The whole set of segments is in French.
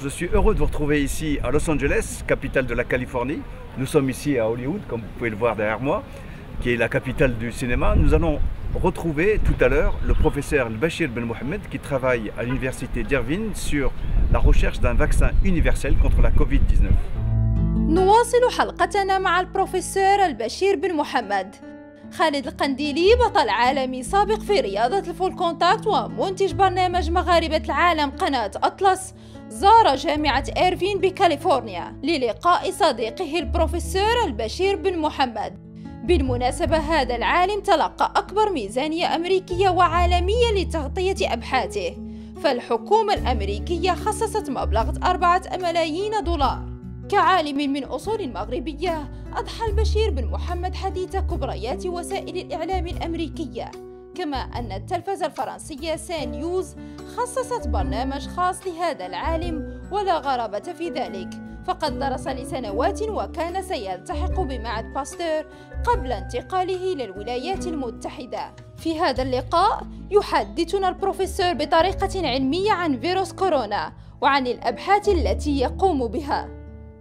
je suis heureux de vous retrouver ici à Los Angeles, capitale de la Californie. Nous sommes ici à Hollywood, comme vous pouvez le voir derrière moi, qui est la capitale du cinéma. Nous allons retrouver tout à l'heure le professeur Bachir Ben Mohamed qui travaille à l'université d'Irvine sur la recherche d'un vaccin universel contre la Covid-19. نواصل حلقتنا مع البروفيسور البشير بن محمد. خالد القنديلي بطل عالمي سابق في رياضة الفول كونتاكت ومنتج برنامج مغاربة العالم قناة أطلس زار جامعة إيرفين بكاليفورنيا للقاء صديقه البروفيسور البشير بن محمد. بالمناسبة هذا العالم تلقى أكبر ميزانية أمريكية وعالمية لتغطية أبحاثه، فالحكومة الأمريكية خصصت مبلغ 4 ملايين دولار. كعالم من أصول مغربية أضحى البشير بن محمد حديث كبريات وسائل الإعلام الأمريكية، كما أن التلفزة الفرنسية سان نيوز خصصت برنامج خاص لهذا العالم ولا غرابة في ذلك، فقد درس لسنوات وكان سيلتحق بمعهد باستور قبل انتقاله إلى الولايات المتحدة. في هذا اللقاء يحدثنا البروفيسور بطريقة علمية عن فيروس كورونا وعن الأبحاث التي يقوم بها.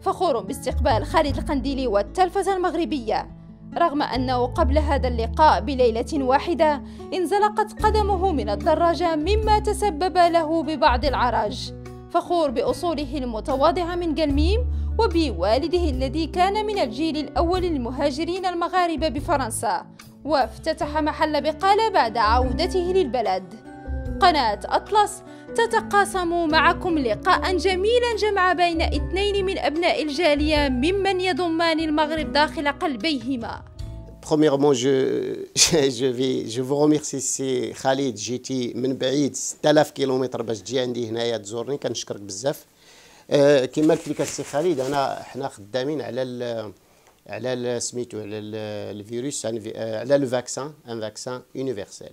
فخور باستقبال خالد القنديلي والتلفزة المغربية، رغم أنه قبل هذا اللقاء بليلة واحدة انزلقت قدمه من الدراجة مما تسبب له ببعض العرج. فخور بأصوله المتواضعة من قلميم وبوالده الذي كان من الجيل الأول للمهاجرين المغاربة بفرنسا وافتتح محل بقالة بعد عودته للبلد. قناة أطلس تتقاسم معكم لقاء جميلا جمع بين 2 من أبناء الجالية ممن يضمان المغرب داخل قلبيهما. Premièrement, je vous remercie, c'est Khalid. جيتي من بعيد 6000 كيلومتر باش تجي عندي هنايا تزورني، كنشكرك بزاف. كما قلت لك السي خالد، حنا خدامين على سميتو على الفيروس، على لو فاكسان، ان فاكسان يونيفرسال.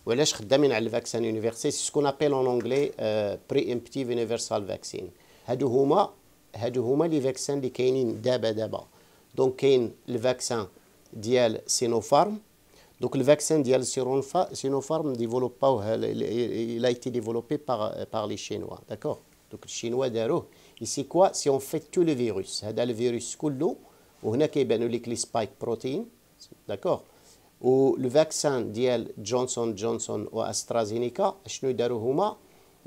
وعلاش خدامين على الفاكسان يونيفرسال؟ سي سكون ابيل اون انجلي بري امبتيف يونيفرسال فاكسين. هادو هما لي فاكسان اللي كاينين دابا. دونك كاين الفاكسان ديال سينوفارم. دونك الفاكسان ديال سينوفارم ديفلوباوه، il a été développé par les Chinois, d'accord. دونك الشينوا داروه. ici quoi si on fait tout le virus، هذا الفيروس كله، وهنا كيبانوا لك لي سبايك بروتين، d'accord. ولو فاكسان ديال جونسون واسترازينيكا شنو داروا هما؟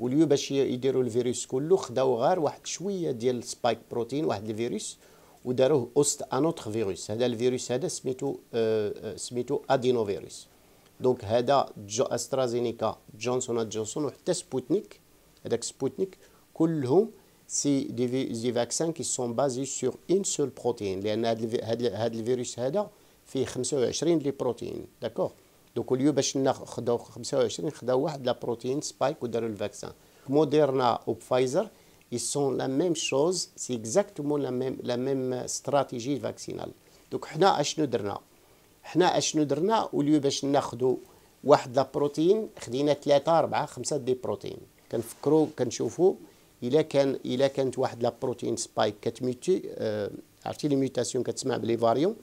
وليو باش يديروا الفيروس كله خداو غير واحد شويه ديال سبايك بروتين، واحد الفيروس، وداروه اوست ان اوتر فيروس. هذا الفيروس هذا سميتو ادينو فيروس. دونك هذا استرازينيكا جونسون وحتى سبوتنيك، هذاك سبوتنيك كلهم سي دي فاكسان كي سون بازي سور اون سول بروتين، لان هذا الفيروس هذا فيه 25 لي بروتين، داكوغ. دونك اليوم باش ناخذوا 25 خداو واحد لا بروتين سبايك وداروا الفاكسان. موديرنا وبفايزر ils sont la même chose, c'est exactement la même stratégie vaccinale. دونك حنا اشنو درنا؟ واليوم باش ناخذوا واحد لا بروتين خدينا 3 4 5 دي بروتين. كنفكروا كنشوفوا الا كانت واحد لا بروتين سبايك كتميتي، عرفتي لي ميوتاسيون كتسمع بلي فاريون،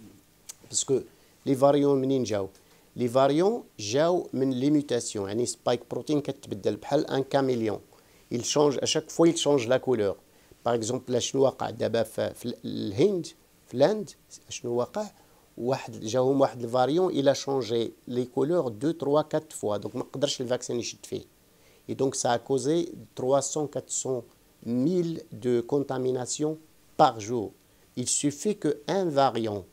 باسكو لي فاريون منين جاو؟ لي فاريون جاو من لي ميوتاسيون، يعني سبايك بروتين كتبدل بحال ان كاميليون، il change à chaque fois il change la couleur. par exemple شنو واقع دابا في الهند، في الهند شنو واقع؟ جاهم واحد الفاريون il a changé les couleurs 2 3 4 fois، donc ما قدرش الفاكسين يشد فيه. et donc ça a causé 300 400 000 de contamination par jour. il suffit que un variant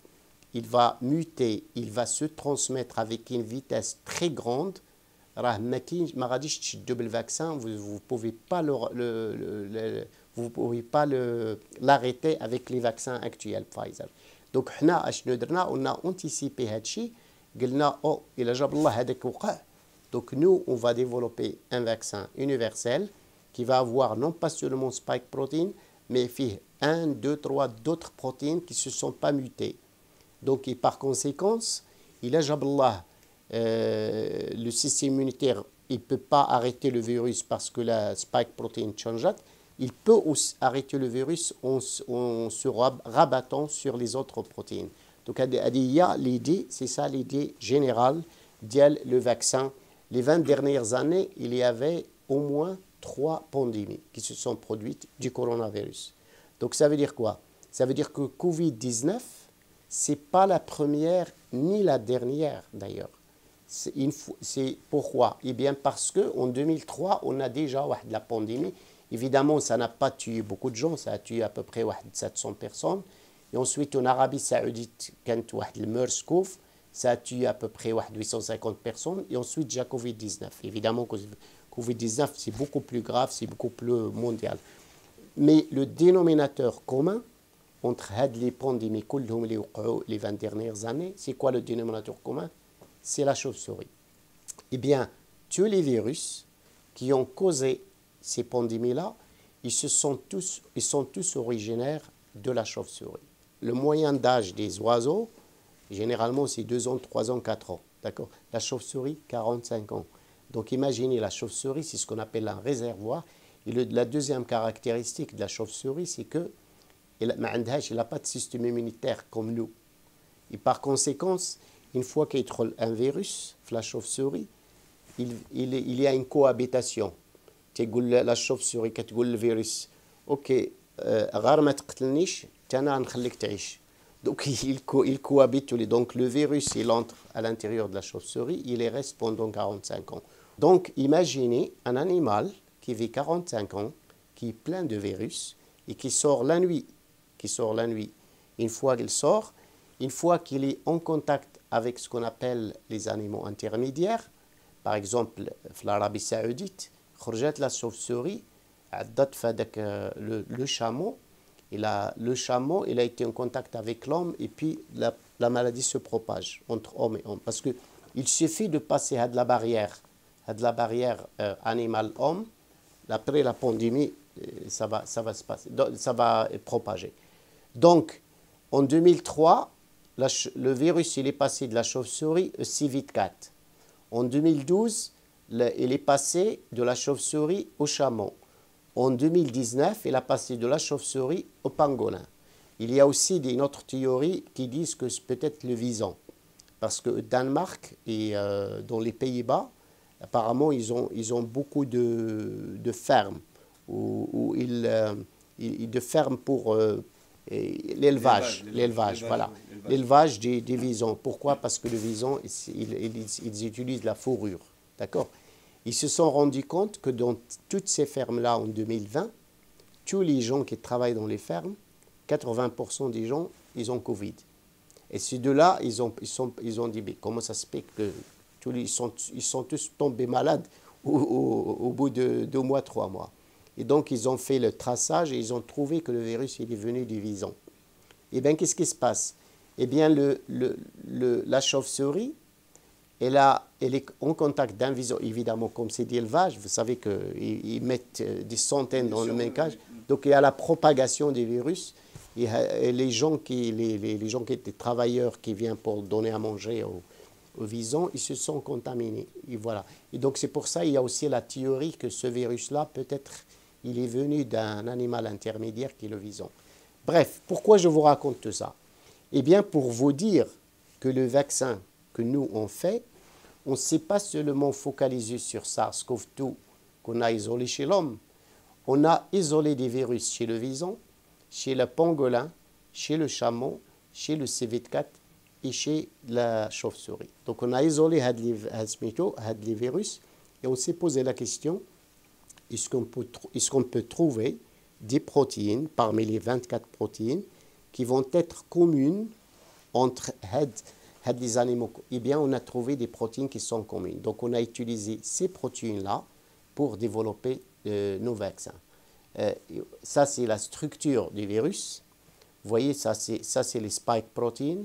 il va muter, il va se transmettre avec une vitesse très grande. راه ما غاديش تشدوا بالفاكسان، vous pouvez pas l'arrêter avec les vaccins actuels Pfizer. donc حنا اشنو درنا؟ قلنا انتيسيبي هادشي، قلنا الا جاب الله هذاك وقع. donc nous on va développer un vaccin universel qui va avoir non pas seulement spike protein mais فيه 1 2 3 d'autres protéines qui se sont pas mutées. donc et par conséquence il a جاب الله le système immunitaire il ne peut pas arrêter le virus parce que la spike protein change. Il peut aussi arrêter le virus en se rabattant sur les autres protéines. Donc il y a l'idée, c'est ça l'idée générale de le vaccin. Les 20 dernières années, il y avait au moins 3 pandémies qui se sont produites du coronavirus. Donc ça veut dire quoi? Ça veut dire que Covid-19, ce n'est pas la première ni la dernière d'ailleurs. C'est pourquoi? Eh bien parce qu'en 2003, on a déjà la pandémie. Évidemment, ça n'a pas tué beaucoup de gens, ça a tué à peu près 700 personnes. Et ensuite, en Arabie Saoudite, quand le MERS-CoV, ça a tué à peu près 850 personnes. Et ensuite, j'ai Covid-19. Évidemment, Covid-19, c'est beaucoup plus grave, c'est beaucoup plus mondial. Mais le dénominateur commun entre les pandémies, les 20 dernières années, c'est quoi le dénominateur commun? C'est la chauve-souris. Eh bien, tous les virus qui ont causé ces pandémies-là, ils sont tous originaires de la chauve-souris. Le moyen d'âge des oiseaux, généralement, c'est 2 ans, 3 ans, 4 ans. D'accord? La chauve-souris, 45 ans. Donc, imaginez, la chauve-souris, c'est ce qu'on appelle un réservoir. Et la deuxième caractéristique de la chauve-souris, c'est qu'elle n'a pas de système immunitaire comme nous. Et par conséquent, une fois qu'il y a un virus, la chauve-souris, il y a une cohabitation. La chauve-souris, quand tu le virus, ok, donc il cohabite. Donc le virus, il entre à l'intérieur de la chauve-souris, il y reste pendant 45 ans. Donc imaginez un animal qui vit 45 ans, qui est plein de virus et qui sort la nuit. Une fois qu'il sort, une fois qu'il est en contact avec ce qu'on appelle les animaux intermédiaires, par exemple, l'Arabie Saoudite, la chauve-souris, le chameau, le chameau, il a été en contact avec l'homme et puis la maladie se propage entre homme et homme. Parce qu'il suffit de passer à de la barrière animal-homme, après la pandémie, ça va se passer, ça va propager. Donc, en 2003, le virus il est passé de la chauve-souris au civet-cat. En 2012, il est passé de la chauve-souris au chameau. En 2019, il a passé de la chauve-souris au pangolin. Il y a aussi une autre théorie qui disent que c'est peut-être le vison. Parce que Danemark et dans les Pays-Bas, apparemment, ils ont beaucoup de fermes de fermes pour l'élevage, voilà. L'élevage des visons. Pourquoi? Parce que le vison, ils utilisent la fourrure. D'accord? Ils se sont rendus compte que dans toutes ces fermes-là, en 2020, tous les gens qui travaillent dans les fermes, 80% des gens, ils ont Covid. Et ces deux-là, ils ont dit, mais comment ça se fait que ils sont tous tombés malades au bout de 2 mois, 3 mois. Et donc, ils ont fait le traçage et ils ont trouvé que le virus il est venu du vison. Eh bien, qu'est-ce qui se passe? Eh bien, la chauve-souris, elle est en contact d'un vison, évidemment, comme c'est d'élevage. Vous savez qu'ils mettent des centaines dans le même cage. Donc, il y a la propagation des virus. Et les gens qui étaient travailleurs qui viennent pour donner à manger aux visons, ils se sont contaminés. Et voilà. Et donc, c'est pour ça qu'il y a aussi la théorie que ce virus-là, peut-être, il est venu d'un animal intermédiaire qui est le vison. Bref, pourquoi je vous raconte tout ça? Eh bien, pour vous dire que le vaccin que nous, on fait, on ne s'est pas seulement focalisé sur SARS-CoV-2 qu'on a isolé chez l'homme. On a isolé des virus chez le vison, chez le pangolin, chez le chameau, chez le civet-cat et chez la chauve-souris. Donc, on a isolé les virus et on s'est posé la question, est-ce qu'on peut trouver des protéines parmi les 24 protéines qui vont être communes entre les animaux? Eh bien, on a trouvé des protéines qui sont communes. Donc, on a utilisé ces protéines-là pour développer nos vaccins. Ça, c'est la structure du virus. Vous voyez, ça, c'est les spike proteins.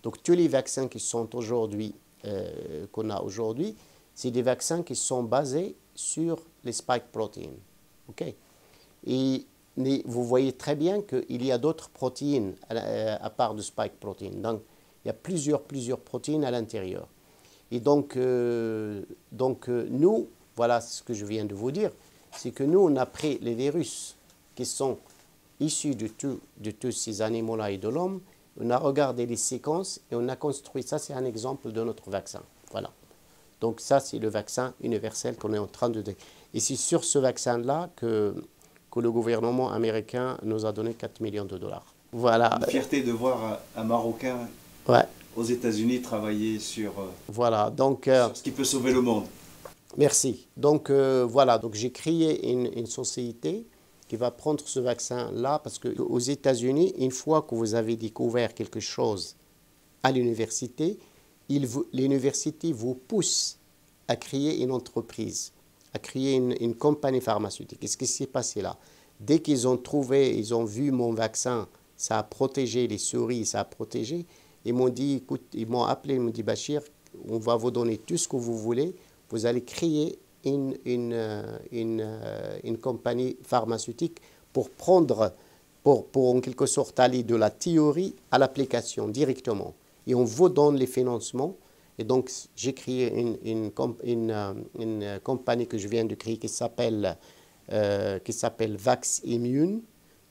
Donc, tous les vaccins qui sont qu'on a aujourd'hui, c'est des vaccins qui sont basés sur les spike proteins. Okay? Mais vous voyez très bien qu'il y a d'autres protéines à part de spike protein. Donc, il y a plusieurs protéines à l'intérieur. Et donc, nous, voilà ce que je viens de vous dire, c'est que nous, on a pris les virus qui sont issus de tous ces animaux-là et de l'homme, on a regardé les séquences et on a construit, ça c'est un exemple de notre vaccin. Voilà. Donc ça, c'est le vaccin universel qu'on est en train de... Et c'est sur ce vaccin-là que le gouvernement américain nous a donné 4 millions de dollars. Voilà. Une fierté de voir un Marocain aux États-Unis travailler sur, voilà, donc, sur ce qui peut sauver le monde. Merci. Donc voilà, donc j'ai créé une société qui va prendre ce vaccin-là parce qu'aux États-Unis, une fois que vous avez découvert quelque chose à l'université, l'université vous pousse à créer une entreprise, à créer une compagnie pharmaceutique. Qu'est-ce qui s'est passé là? Dès qu'ils ont trouvé, ils ont vu mon vaccin, ça a protégé les souris, ça a protégé, ils m'ont dit, écoute, ils m'ont appelé, ils m'ont dit, Bachir, on va vous donner tout ce que vous voulez, vous allez créer une compagnie pharmaceutique pour prendre, pour en quelque sorte aller de la théorie à l'application directement. Et on vous donne les financements. Et donc, j'ai créé une compagnie que je viens de créer qui s'appelle VaxImmune.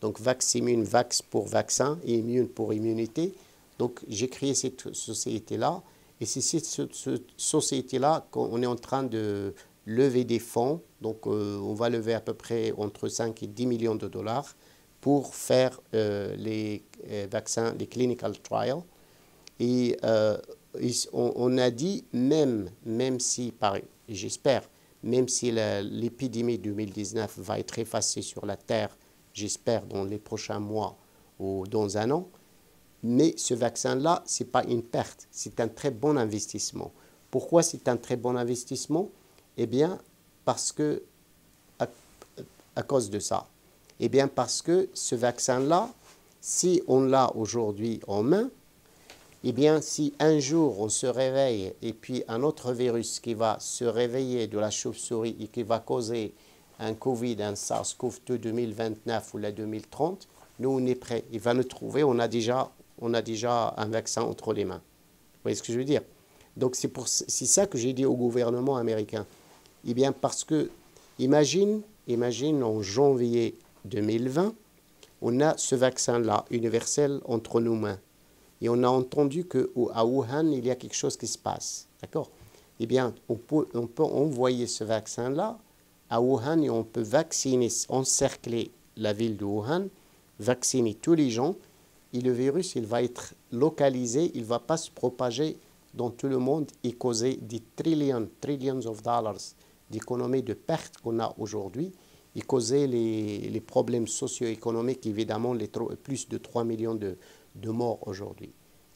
Donc, VaxImmune, Vax pour vaccin et Immune pour immunité. Donc, j'ai créé cette société-là. Et c'est cette société-là qu'on est en train de lever des fonds. Donc, on va lever à peu près entre 5 et 10 millions de dollars pour faire les vaccins, les clinical trials. Et on a dit, même si, j'espère, même si l'épidémie 2019 va être effacée sur la Terre, j'espère dans les prochains mois ou dans un an, mais ce vaccin-là, ce n'est pas une perte, c'est un très bon investissement. Pourquoi c'est un très bon investissement? Eh bien, parce que, à cause de ça. Eh bien, parce que ce vaccin-là, si on l'a aujourd'hui en main, eh bien, si un jour on se réveille et puis un autre virus qui va se réveiller de la chauve-souris et qui va causer un Covid, un SARS-CoV-2 2029 ou la 2030, nous on est prêts. Il va nous trouver, on a déjà un vaccin entre les mains. Vous voyez ce que je veux dire? Donc c'est ça que j'ai dit au gouvernement américain. Eh bien, parce que, imagine en janvier 2020, on a ce vaccin-là, universel, entre nos mains. Et on a entendu qu'à Wuhan, il y a quelque chose qui se passe. D'accord? Eh bien, on peut envoyer ce vaccin-là à Wuhan et on peut vacciner, encercler la ville de Wuhan, vacciner tous les gens. Et le virus, il va être localisé, il ne va pas se propager dans tout le monde et causer des trillions of dollars d'économies de pertes qu'on a aujourd'hui et causer les problèmes socio-économiques, évidemment, plus de 3 millions de morts aujourd'hui.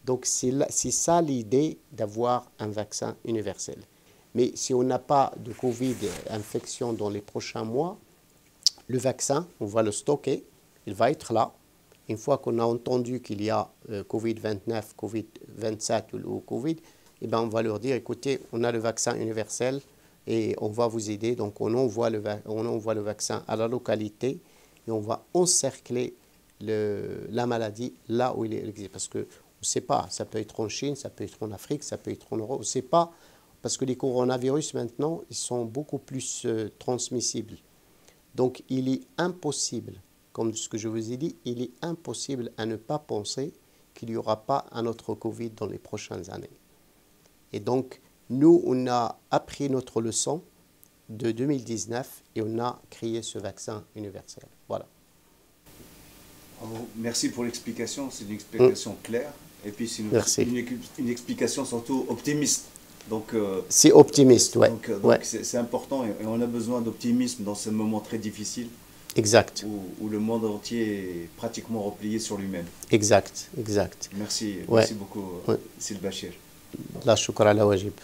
Donc c'est ça l'idée d'avoir un vaccin universel. Mais si on n'a pas de Covid infection dans les prochains mois, le vaccin, on va le stocker, il va être là. Une fois qu'on a entendu qu'il y a Covid-29, Covid-27 ou Covid, eh ben on va leur dire, écoutez, on a le vaccin universel et on va vous aider. Donc on envoie le vaccin à la localité et on va encercler la maladie là où il existe. Parce qu'on ne sait pas, ça peut être en Chine, ça peut être en Afrique, ça peut être en Europe, on ne sait pas. Parce que les coronavirus maintenant, ils sont beaucoup plus transmissibles. Donc il est impossible, comme ce que je vous ai dit, il est impossible à ne pas penser qu'il n'y aura pas un autre Covid dans les prochaines années. Et donc, nous, on a appris notre leçon de 2019 et on a créé ce vaccin universel. Voilà. Merci pour l'explication, c'est une explication claire et puis c'est une explication surtout optimiste. C'est optimiste, oui. Donc c'est important et on a besoin d'optimisme dans ce moment très difficile. Exact. Où le monde entier est pratiquement replié sur lui-même. Exact. Merci beaucoup, Sil Bachir. La shukra la wajib.